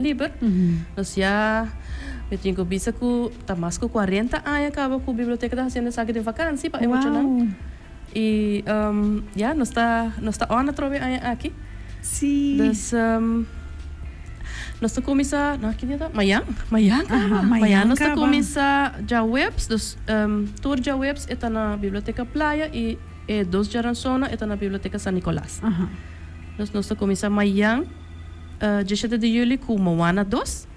liber. Dus ja, weet je, bisa ku tamasco 40 anos acaba com a biblioteca da hacienda saque de vakansie para emocional. E ja, nós está on trove aqui. Sim. Dus nós está começar, não que dia Mayang nós está começar já webs, dus tour já webs está na biblioteca Playa e dos Jaranzona está na biblioteca San Nicolás. Dus nós está começar Mayang 17 de julho com Moana 2.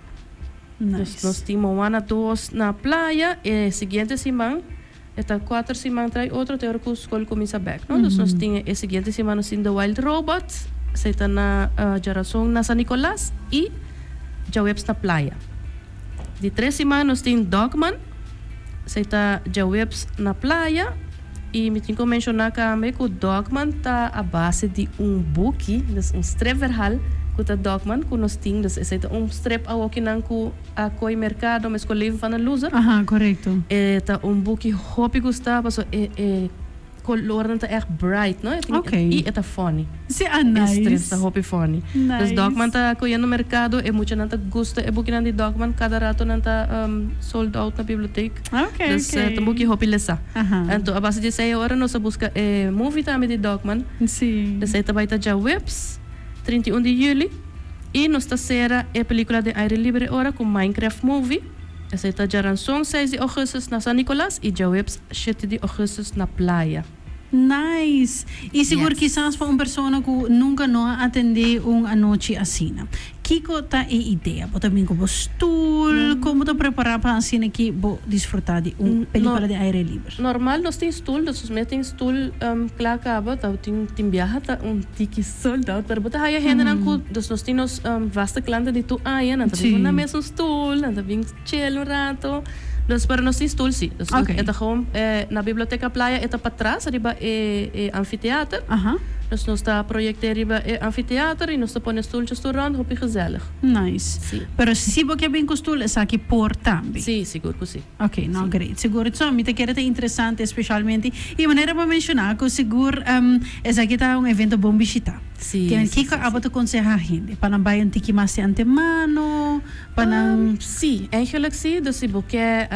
Nice. Dus nós temos Moana 2 na Playa e seguinte semana está 4 semanas trai outro teor que a escola começa back, não? Dus nós temos a seguinte semana sim The Wild Robot, se está na Jaranzona na San Nicolás e já webs na Playa. De 3 semanas nós temos Dogman, se está já webs na Playa. E me tenho que mencionar que o Dogman está à base de book, dus stripverhaal, que o Dogman, que nós temos, dus é strip que não a coi mercado, mas com o livro van een loser. Correto. Está book hobby gostava, so color está echt bright, não? E está funny. Sim, nice. Strip está hobby funny. Nice. Dus Dogman está coi no mercado, muito não está gosta, book não de Dogman, cada rato não está sold out na biblioteca. Dus está book hobby lesa. Então a base de 6 horas nós busca movie também de Dogman. Sim. Dus aí vai estar já webs 31 de julho e nós está será a película de aire livre ora com Minecraft movie. Essa está Jaranzon 6 de agosto na San Nicolás e já webs 7 de agosto na Playa. Nice. E seguro quizás para uma pessoa que nunca não atendeu uma noite assim. Kiko tá a ideia, bota bem com o stool, como tá preparar para assim que vou desfrutar de película de aire livre. Normal nós temos stool, nós temos stool claro acaba, tá tem viaja tá tiki soldado, pero bota aí a gente não cu, nós temos vasta cliente de tu aí, não tá bem na mesma stool, não tá bem chill um rato. Dus para nós stoel sim. Dus é gewoon na biblioteca Playa é para trás, arriba anfiteatro. Dus nós está projectando arriba anfiteatro e nós está pondo stoeltjes door rond, hoop gezellig. Nice. Sim. Pero se você bem com stoel, é aqui por também. Sim, seguro que sim. Ok, não, great. Seguro isso, me te quer interessante, especialmente. E maneira para mencionar que seguro é aqui tá evento bom visitar. Sim. Que Kiko aba te aconselhar a gente para não bayan tiki mais de antemano, para não. Sim, eigenlijk sim. Dus se você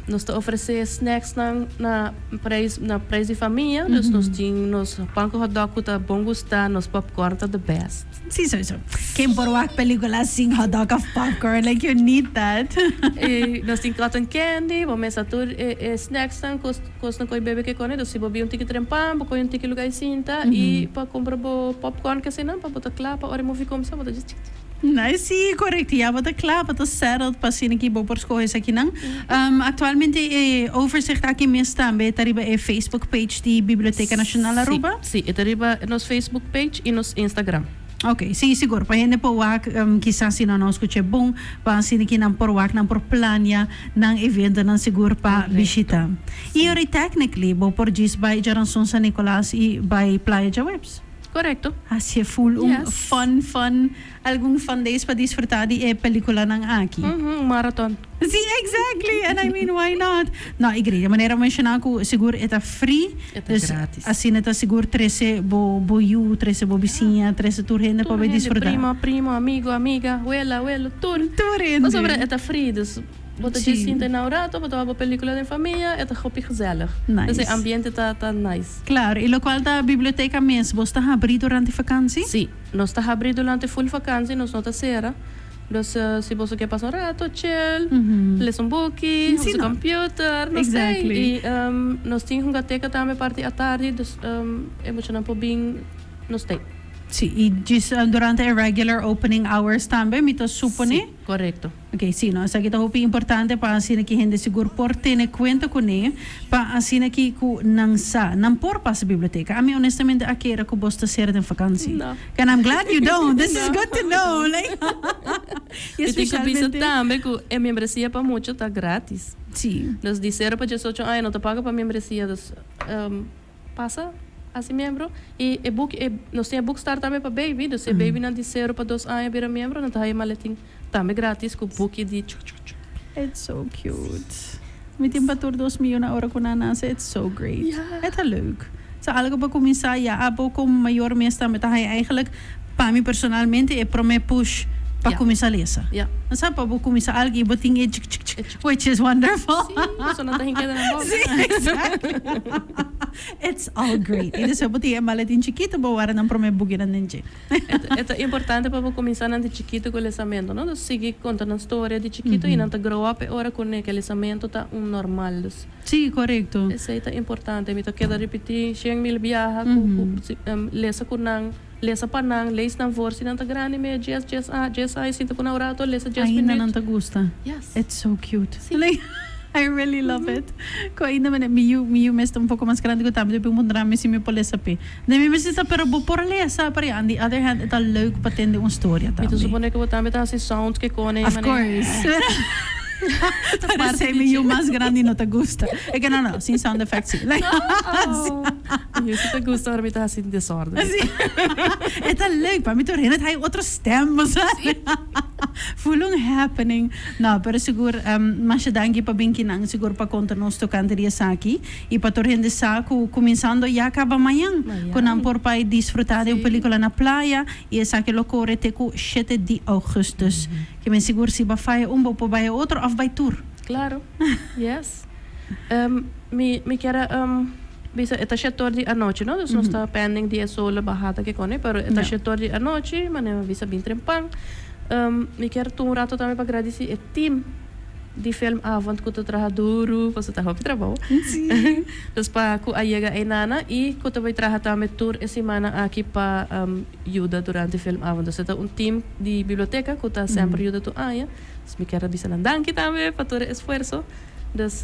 nós está oferecer snacks na prijs de família, dus nós temos panko hot dog que tá bom gostar, nos popcorn tá the best. Sim, so. Quem por uma película assim hot dog of popcorn, like you need that. E nós temos cotton candy, vamos começar tudo snacks tan costa coi bebê que cone, dus se bobi ticket trempam, coi ticket lugar cinta e para comprar popcorn que senão para botar clapa, ora movie como só botar just. Nice, sim, correto. Ja, wat klaar, wat is settled, pas in aqui por escolher isso aqui não. Atualmente overzicht aqui mesmo também, tariba Facebook page de Biblioteca Nacional Aruba. Sim, tariba nos Facebook page e nos Instagram. Ok, sim, seguro. Para gente por wak, quizás se não escute bom, para assim que não por wak, não por plania, não evento, não seguro para visitar. E ora, technically, bo por diz by Jaranzon San Nicolás e by Playa de Webs. Correcto. Assim, full fun, algum fun days para desfrutar de película ng aqui. Marathon. Sim, exactly. And I mean, why not? Não, igreja, maneira mencionar que seguro é free. É grátis. Assim, é seguro 13 bo you, 13 bo vizinha, 13 turrende para desfrutar. Primo, amigo, amiga, abuela, turrende. Mas sobre é free, dus wat je ziet in Naurato, wat we película de família, é hopi gezellig. Nice. Dus o ambiente tá nice. Claro, e lo qual da biblioteca mesmo, você está abrindo durante vakantie? Sim, nós está abrindo durante full vakantie, nós não tá será. Dus se você quer passar um rato, chill, ler um book, usa computer, não sei. E nós temos uma biblioteca também parte à tarde, dus é muito não bem, nós tem. Sim, e durante a regular opening hours também, me supone? Sim, correto. Ok, sim, no, essa aqui é importante para assim que a gente seguro por ter conta com ele, para assim que não por para a biblioteca. A mim, honestamente, aqui era que eu gosto de ser de vakantie. No. And I'm glad you don't. This is good to know. Like, eu tenho que pensar também que a membresia para muito está grátis. Sim. Dus disseram para 18 anos, não te paga para a membresia, dus passa assim membro e nós temos bookstore também para baby, dus se baby não disseram para 2 anos vira membro, não tá aí maletim também grátis com book de It's so cute. Met temperatur 2 miljoen euro com nasa, it's so great. Yeah. Het is leuk. Sa algo ba começar ja abo com maior mês também tá aí eigenlijk para mim personalmente é para me push pa Ja. kumisalesa. Ja. Sa pa bu kumisa algi buting which is wonderful. Sí, so nata hinga na box. Sí, exactly. It's all great. Ito sa buti ang maletin chiquito bawaran ng promebugiran ninje. Ito importante para começar de chiquito com o lesamento, não? Seguir contando a história de chiquito e não te grow up e ora com o lesamento tá normal. Sí, correcto. Isso é importante. Me toca repetir, chega mil viaja, lesa com nang, lesa pa nang, leis nang vorsi nang tagrani me, just ai sinta ko na orato, lesa just Ay, na minute. nang tagusta. Yes. It's so cute. Sí. Like, I really love it. Ko ay naman miu mes un poco más grande ko tamit pumunta mi si mi polesa pe. Na mi mesita pero bu por lesa pare on the other hand ita leuk patende un storia Me tamit. to supone que eu também tá assim sound que kone. Of course. Para ser miu mas grande no te gusta. É que não, sin sound effects. Like, Eu se te gusta, ora me tá assim desordem. ita leuk pa mi to rin hay otro stem mo sa. Fulong happening. No, pero siguro masyadangi pa binkinang siguro pa konta nos tocante ria saki e pa torrende sa começando ya acaba amanhã. Kunang por pa disfrutar de uma película na praia e essa que locore te ku 7 de augustus. Que men siguro si ba fai bo po ba outro of by tour. Claro. Yes. Me quero bisa esta setor de a noite, não? Nós está pending dia solo barrata que kone, pero esta setor de a noite, mas visa bem trempang. Me quero um rato também para agradecer o team de film avond que tu trabalha duro, você tá hopi trabalho. Sim. Então para ku ayega ai nana e que tu vai trabalhar também tour essa semana aqui para ajuda durante film avond. Então team de biblioteca que tá sempre ajuda tu aya. Dus me quero bisa danki também para todo esforço. Dus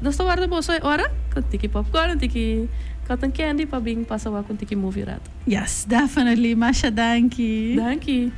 nós tô guarda boa hora, com tiki popcorn, tiki cotton candy para bing passa com tiki movie rato. Yes, definitely. Masya danki. Danki.